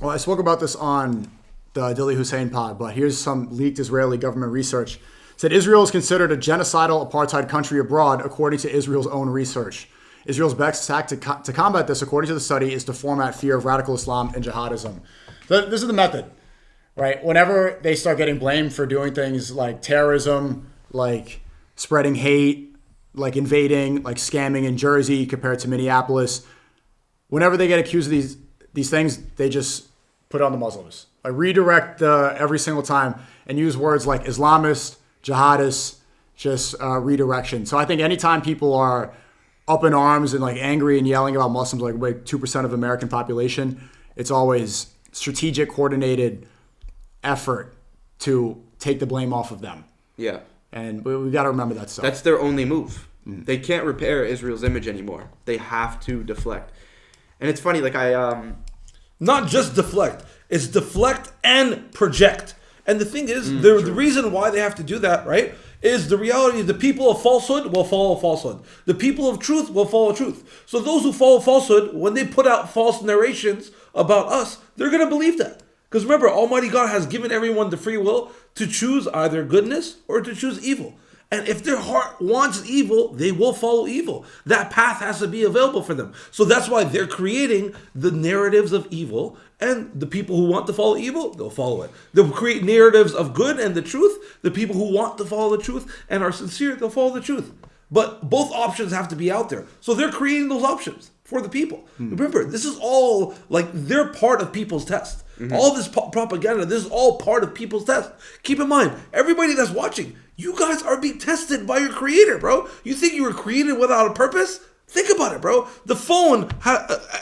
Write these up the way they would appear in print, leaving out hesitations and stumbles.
Well, I spoke about this on the Dilly Hussein pod, but here's some leaked Israeli government research. It said Israel is considered a genocidal apartheid country abroad, according to Israel's own research. Israel's best tactic to combat this, according to the study, is to format fear of radical Islam and jihadism. This is the method, right? Whenever they start getting blamed for doing things like terrorism, like spreading hate, like invading, like scamming in Jersey compared to Minneapolis, whenever they get accused of these things, they just put it on the Muslims. Like redirect every single time and use words like Islamist, jihadist, just redirection. So I think anytime people are up in arms and like angry and yelling about Muslims, like 2% of the American population, it's always strategic, coordinated effort to take the blame off of them. Yeah. And we got to remember that stuff. That's their only move. They can't repair Israel's image anymore. They have to deflect. And it's funny, like not just deflect. It's deflect and project. And the thing is, the reason why they have to do that, right, is the reality the people of falsehood will follow falsehood. The people of truth will follow truth. So those who follow falsehood, when they put out false narrations about us, they're going to believe that. Because remember, Almighty God has given everyone the free will to choose either goodness or to choose evil. And if their heart wants evil, they will follow evil. That path has to be available for them. So that's why they're creating the narratives of evil. And the people who want to follow evil, they'll follow it. They'll create narratives of good and the truth. The people who want to follow the truth and are sincere, they'll follow the truth. But both options have to be out there. So they're creating those options for the people. Remember, this is all, like, they're part of people's test. All this propaganda, this is all part of people's test. Keep in mind, everybody that's watching, you guys are being tested by your creator, bro. You think you were created without a purpose? Think about it, bro. The phone,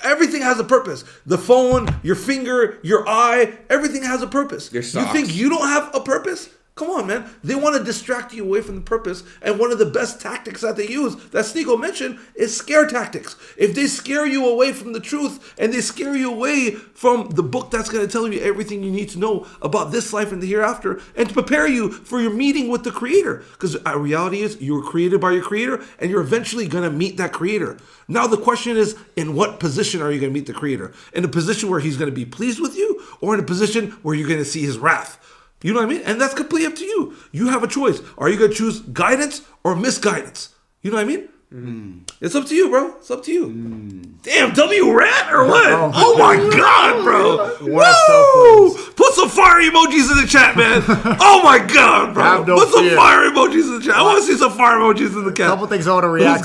everything has a purpose. The phone, your finger, your eye, everything has a purpose. Your socks. You think you don't have a purpose? Come on, man. They want to distract you away from the purpose. And one of the best tactics that they use, that SNEAKO mentioned, is scare tactics. If they scare you away from the truth and they scare you away from the book that's going to tell you everything you need to know about this life and the hereafter, and to prepare you for your meeting with the Creator. Because the reality is, you were created by your Creator and you're eventually going to meet that Creator. Now the question is, in what position are you going to meet the Creator? In a position where He's going to be pleased with you, or in a position where you're going to see His wrath? You know what I mean? And that's completely up to you. You have a choice. Are you going to choose guidance or misguidance? You know what I mean? It's up to you, bro. It's up to you. Damn, W rat or what? Oh my God, bro. Woo! Put some fire emojis in the chat, man. Oh my God, bro. Put some fire emojis in the chat. I want to see some fire emojis in the chat. A couple things I want to react